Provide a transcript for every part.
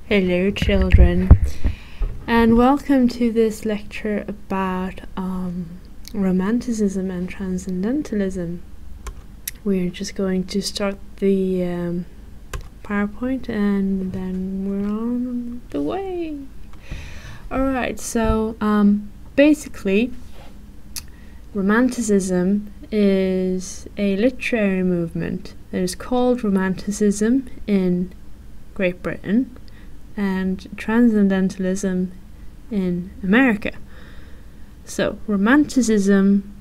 Hello children, and welcome to this lecture about Romanticism and Transcendentalism. We're just going to start the PowerPoint and then we're on the way. Alright, so basically Romanticism is a literary movement that is called Romanticism in Great Britain and Transcendentalism in America. So, Romanticism,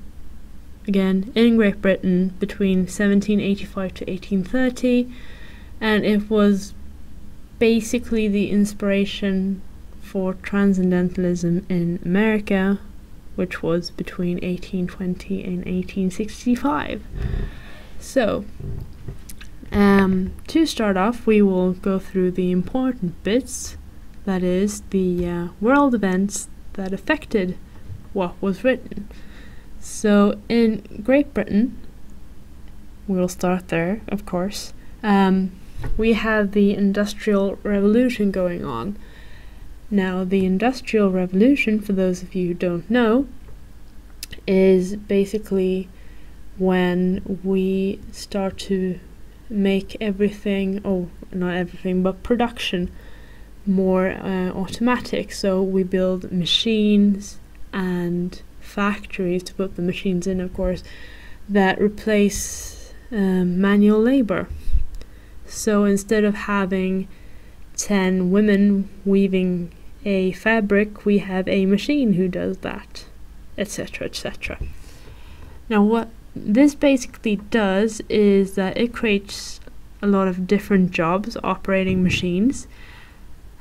again, in Great Britain between 1785 to 1830, and it was basically the inspiration for Transcendentalism in America, which was between 1820 and 1865. So, to start off, we will go through the important bits, that is, the world events that affected what was written. So, in Great Britain, we'll start there, of course, we have the Industrial Revolution going on. Now, the Industrial Revolution, for those of you who don't know, is basically when we start to make everything, not everything, but production more automatic. So we build machines and factories to put the machines in, of course, that replace manual labor. So instead of having 10 women weaving a fabric, we have a machine who does that, etc., etc. Now, what this basically does is that it creates a lot of different jobs operating machines,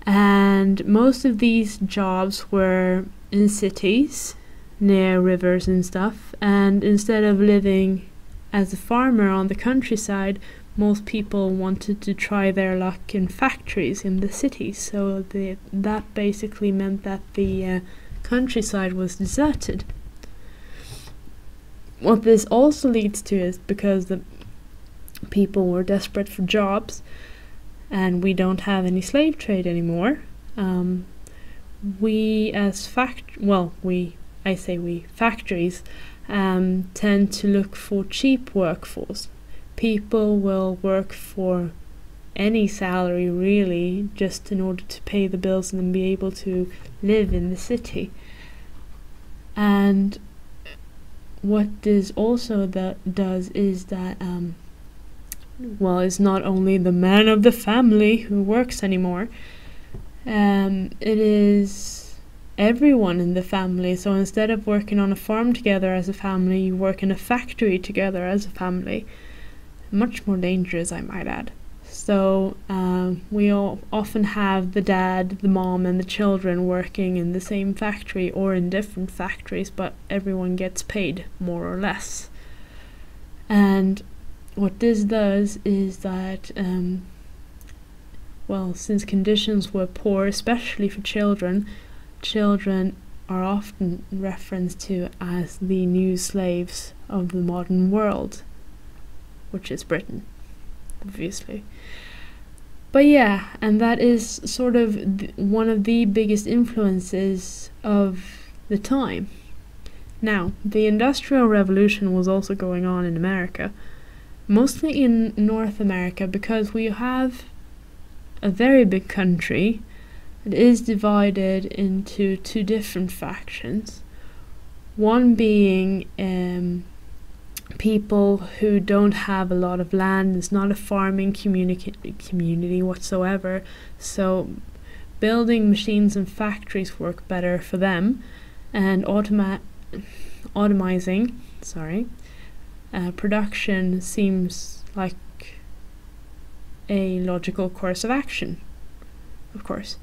and most of these jobs were in cities near rivers and stuff, and instead of living as a farmer on the countryside, most people wanted to try their luck in factories in the cities. So that basically meant that the countryside was deserted. What this also leads to is, because the people were desperate for jobs and we don't have any slave trade anymore, factories tend to look for cheap workforce. People will work for any salary really, just in order to pay the bills and be able to live in the city. And what this also does is that it's not only the man of the family who works anymore, it is everyone in the family. So instead of working on a farm together as a family, you work in a factory together as a family. Much more dangerous, I might add. So we all often have the dad, the mom and the children working in the same factory or in different factories, but everyone gets paid more or less. And what this does is that since conditions were poor, especially for children are often referenced to as the new slaves of the modern world, which is Britain, obviously. But yeah, and that is sort of one of the biggest influences of the time. Now, the Industrial Revolution was also going on in America, mostly in North America, because we have a very big country that is divided into two different factions. One being people who don't have a lot of land. It's not a farming community whatsoever, so building machines and factories work better for them, and automizing production seems like a logical course of action, of course.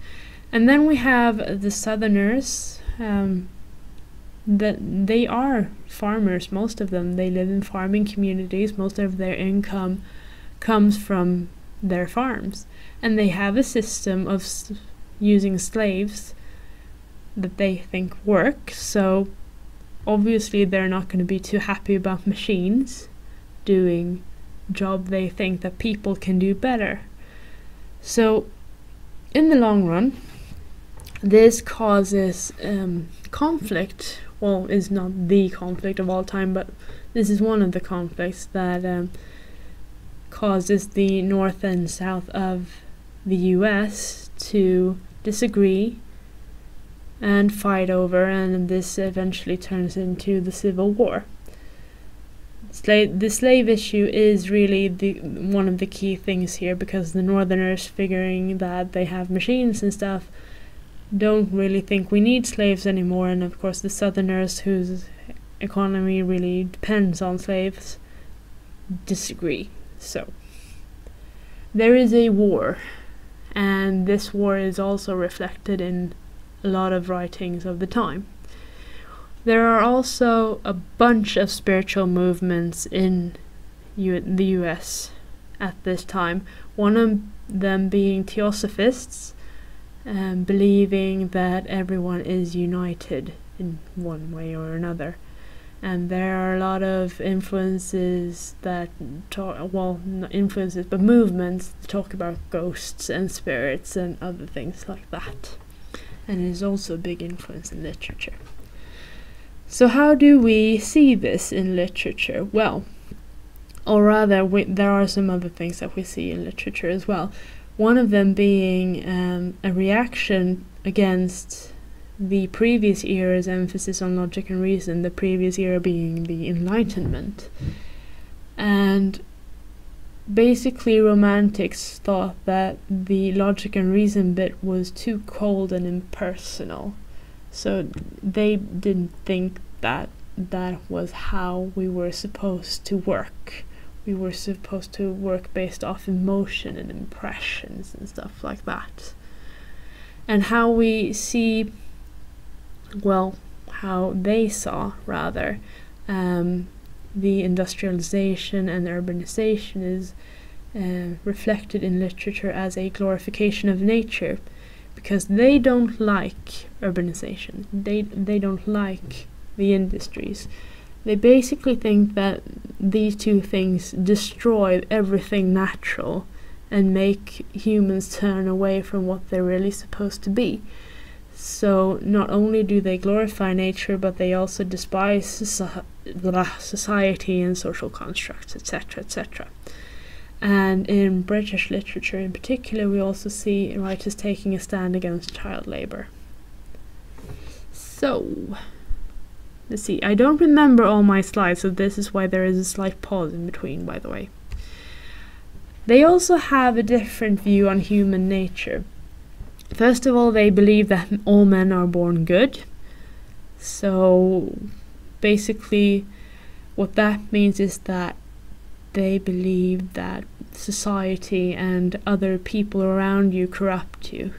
And then we have the Southerners, that they are farmers, most of them. They live in farming communities. Most of their income comes from their farms, and they have a system of using slaves that they think works. So obviously they're not going to be too happy about machines doing job they think that people can do better. So in the long run, this causes conflict. Well, is not the conflict of all time, but this is one of the conflicts that causes the north and south of the US to disagree and fight over, and this eventually turns into the Civil War. The slave issue is really one of the key things here, because the Northerners, figuring that they have machines and stuff, don't really think we need slaves anymore, and of course the Southerners, whose economy really depends on slaves, disagree. So there is a war, and this war is also reflected in a lot of writings of the time. There are also a bunch of spiritual movements in the US at this time, one of them being Theosophists, believing that everyone is united in one way or another. And there are a lot of influences that not influences, but movements that talk about ghosts and spirits and other things like that. And it is also a big influence in literature. So how do we see this in literature? Well, or rather, there are some other things that we see in literature as well. One of them being a reaction against the previous era's emphasis on logic and reason, the previous era being the Enlightenment. And basically Romantics thought that the logic and reason bit was too cold and impersonal. So they didn't think that that was how we were supposed to work. We were supposed to work based off emotion and impressions and stuff like that. And how we see, well, how they saw, rather, the industrialization and urbanization is reflected in literature as a glorification of nature, because they don't like urbanization. They don't like the industries. They basically think that these two things destroy everything natural and make humans turn away from what they're really supposed to be. So not only do they glorify nature, but they also despise society and social constructs, etc., etc. And in British literature in particular, we also see writers taking a stand against child labour. So, let's see. I don't remember all my slides, so this is why there is a slight pause in between, by the way. They also have a different view on human nature. First of all, they believe that all men are born good. So, basically, what that means is that they believe that society and other people around you corrupt you.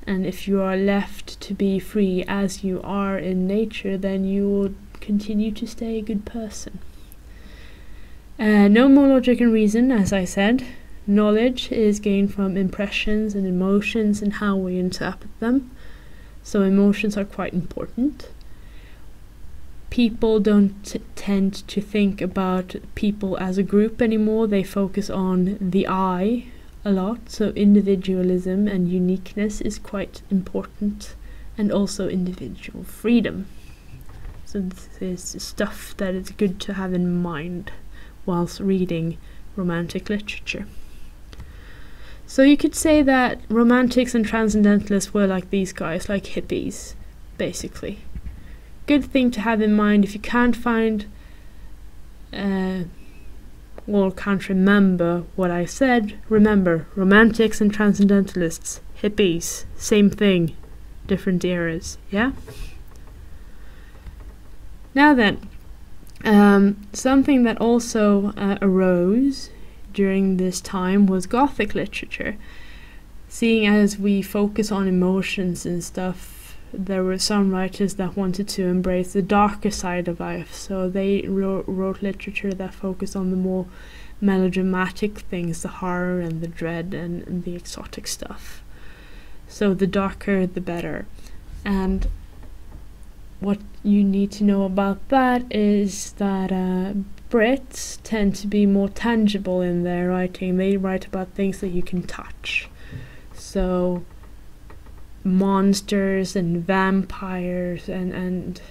And if you are left to be free as you are in nature, then you will continue to stay a good person. No more logic and reason, as I said. Knowledge is gained from impressions and emotions and how we interpret them. So emotions are quite important. People don't tend to think about people as a group anymore. They focus on the I a lot. So individualism and uniqueness is quite important, and also individual freedom. So this is stuff that is good to have in mind whilst reading Romantic literature. So you could say that Romantics and Transcendentalists were like these guys, like hippies, basically. Good thing to have in mind if you can't find or can't remember what I said. Remember, Romantics and Transcendentalists, hippies, same thing, different eras, yeah? Now then, something that also arose during this time was Gothic literature. Seeing as we focus on emotions and stuff, there were some writers that wanted to embrace the darker side of life, so they wrote literature that focused on the more melodramatic things, the horror and the dread and the exotic stuff. So the darker the better. And what you need to know about that is that Brits tend to be more tangible in their writing. They write about things that you can touch. So monsters and vampires and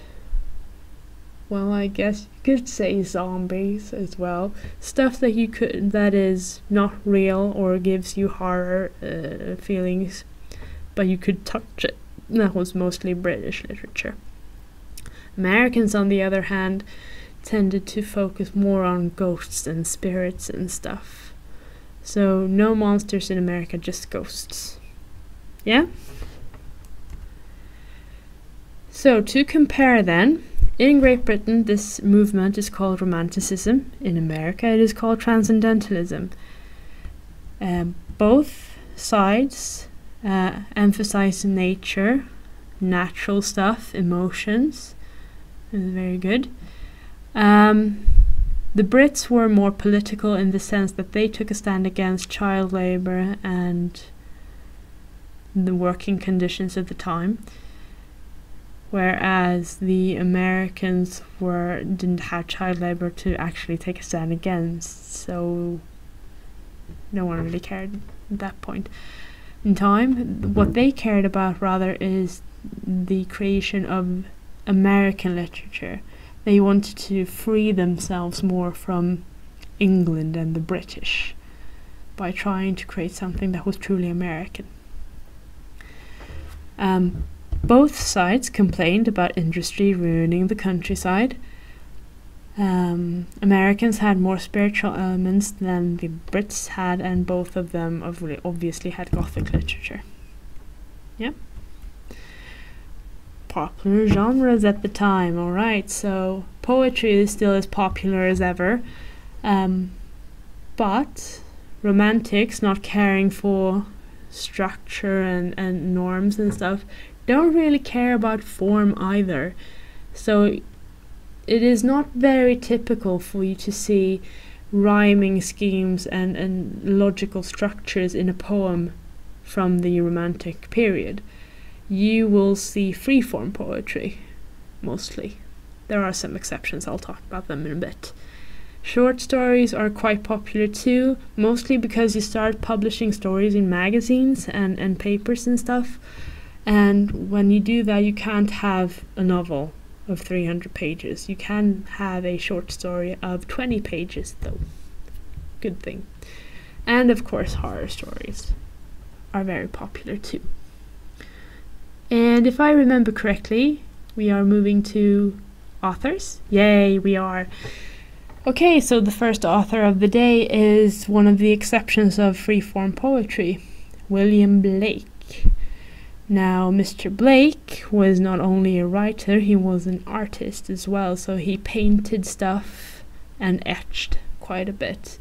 well, I guess you could say zombies as well. Stuff that is not real or gives you horror feelings, but you could touch it. That was mostly British literature. Americans, on the other hand, tended to focus more on ghosts and spirits and stuff. So no monsters in America, just ghosts. Yeah? So to compare then, in Great Britain this movement is called Romanticism. In America it is called Transcendentalism. Both sides emphasize nature, natural stuff, emotions. It was very good. The Brits were more political in the sense that they took a stand against child labour and the working conditions of the time, whereas the Americans didn't have child labour to actually take a stand against, so no one really cared at that point in time. What they cared about rather is the creation of American literature. They wanted to free themselves more from England and the British by trying to create something that was truly American. Both sides complained about industry ruining the countryside. Americans had more spiritual elements than the Brits had, and both of them obviously had Gothic literature. Yeah. Popular genres at the time. Alright, so poetry is still as popular as ever, but romantics, not caring for structure and norms and stuff, don't really care about form either. So it is not very typical for you to see rhyming schemes and logical structures in a poem from the Romantic period. You will see freeform poetry, mostly. There are some exceptions, I'll talk about them in a bit. Short stories are quite popular too, mostly because you start publishing stories in magazines and papers and stuff. And when you do that, you can't have a novel of 300 pages. You can have a short story of 20 pages, though. Good thing. And of course, horror stories are very popular too. And if I remember correctly, we are moving to authors. Yay, we are. Okay, so the first author of the day is one of the exceptions of freeform poetry, William Blake. Now, Mr. Blake was not only a writer, he was an artist as well, so he painted stuff and etched quite a bit.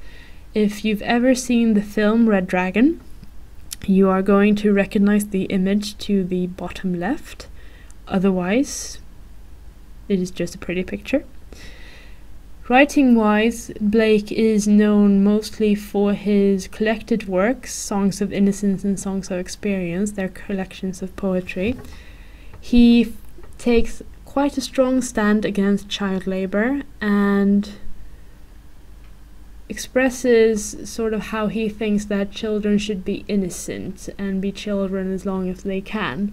If you've ever seen the film Red Dragon, you are going to recognize the image to the bottom left. Otherwise, it is just a pretty picture. Writing-wise, Blake is known mostly for his collected works, Songs of Innocence and Songs of Experience. They're collections of poetry. He takes quite a strong stand against child labor and expresses sort of how he thinks that children should be innocent and be children as long as they can.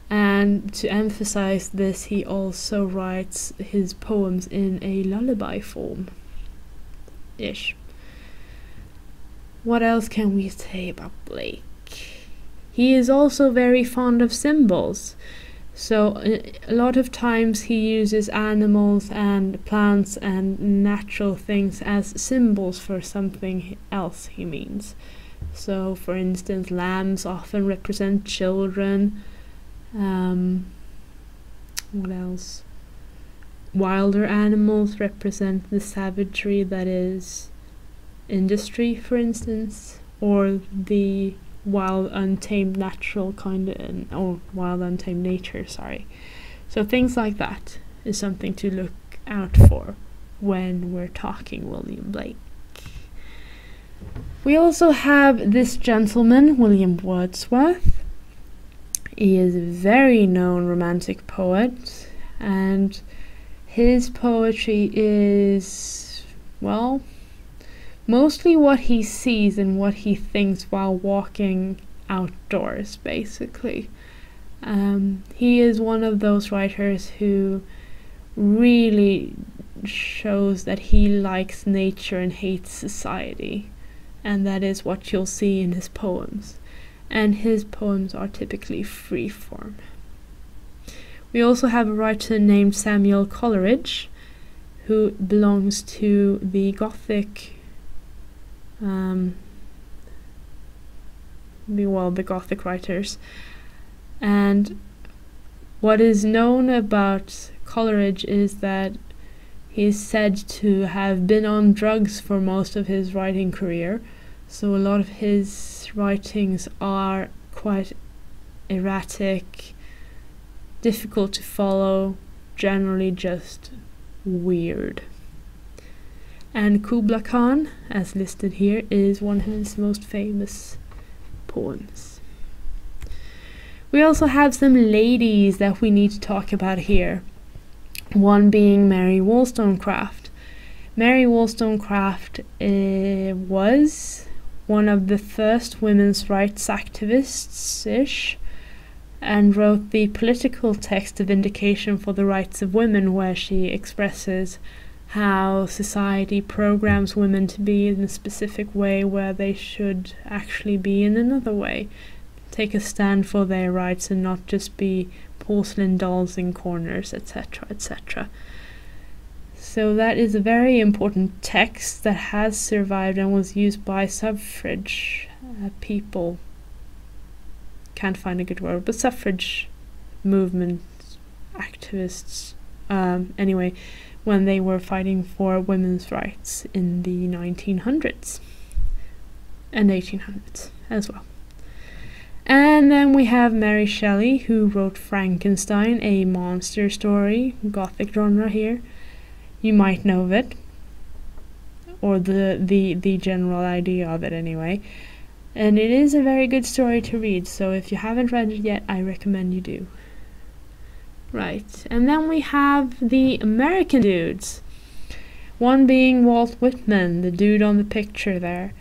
And to emphasize this, he also writes his poems in a lullaby form-ish. What else can we say about Blake? He is also very fond of symbols. So a lot of times he uses animals and plants and natural things as symbols for something else he means. So for instance, lambs often represent children. What else? Wilder animals represent the savagery that is industry, for instance, or the wild untamed natural kind of, or wild untamed nature, sorry. So things like that is something to look out for when we're talking William Blake. We also have this gentleman, William Wordsworth. He is a very known romantic poet, and his poetry is, well, mostly what he sees and what he thinks while walking outdoors, basically. He is one of those writers who really shows that he likes nature and hates society, and that is what you'll see in his poems. And his poems are typically free form. We also have a writer named Samuel Coleridge, who belongs to the Gothic, the Gothic writers. And what is known about Coleridge is that he is said to have been on drugs for most of his writing career, so a lot of his writings are quite erratic, difficult to follow, generally just weird. And Kubla Khan, as listed here, is one of his most famous poems. We also have some ladies that we need to talk about here. One being Mary Wollstonecraft. Mary Wollstonecraft was one of the first women's rights activists-ish, and wrote the political text of Vindication for the Rights of Women, where she expresses how society programs women to be in a specific way where they should actually be in another way. Take a stand for their rights and not just be porcelain dolls in corners, etc., etc. So that is a very important text that has survived and was used by suffrage people. Can't find a good word, but suffrage movement activists, anyway, when they were fighting for women's rights in the 1900s and 1800s as well. And then we have Mary Shelley, who wrote Frankenstein, a monster story, Gothic genre here. You might know of it, or the general idea of it anyway. And it is a very good story to read, so if you haven't read it yet, I recommend you do. Right, and then we have the American dudes. One being Walt Whitman, the dude on the picture there.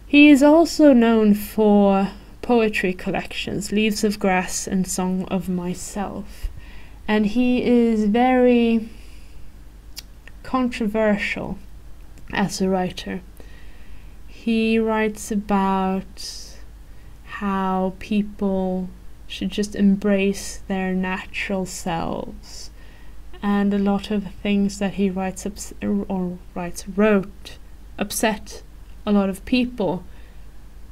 He is also known for poetry collections, Leaves of Grass and Song of Myself. And he is very controversial as a writer. He writes about how people should just embrace their natural selves, and a lot of things that he wrote upset a lot of people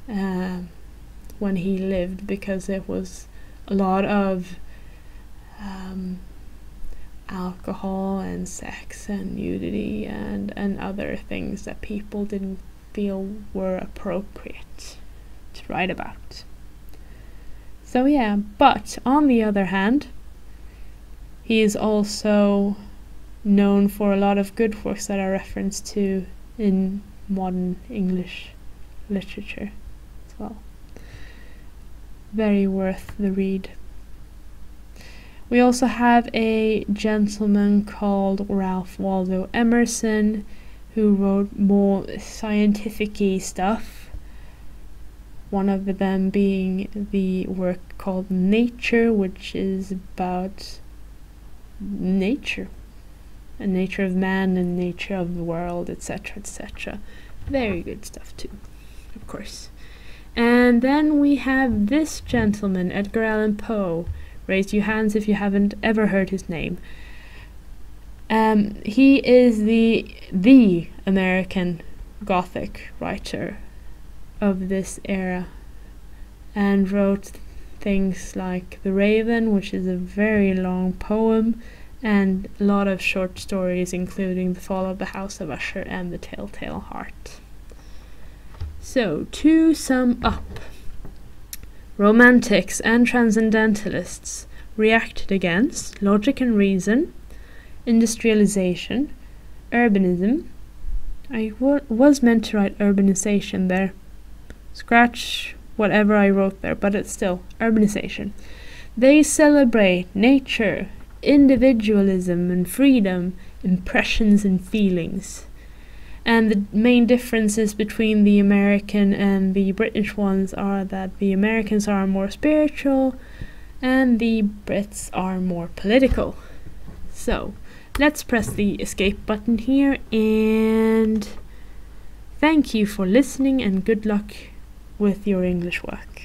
when he lived, because it was a lot of alcohol and sex and nudity and other things that people didn't feel were appropriate to write about. So yeah, but on the other hand, he is also known for a lot of good works that are referenced to in modern English literature as well. Very worth the read. We also have a gentleman called Ralph Waldo Emerson, who wrote more scientific-y stuff. One of them being the work called Nature, which is about nature, and nature of man and nature of the world, etc., etc. Very good stuff too, of course. And then we have this gentleman, Edgar Allan Poe. Raise your hands if you haven't ever heard his name. He is the American Gothic writer of this era, and wrote things like The Raven, which is a very long poem, and a lot of short stories, including The Fall of the House of Usher and The Telltale Heart. So, to sum up, Romantics and Transcendentalists reacted against logic and reason, industrialization, urbanism. I was meant to write urbanization there. Scratch whatever I wrote there, but it's still urbanization. They celebrate nature, individualism and freedom, impressions and feelings. And the main differences between the American and the British ones are that the Americans are more spiritual, and the Brits are more political. So let's press the escape button here, and thank you for listening and good luck with your English work.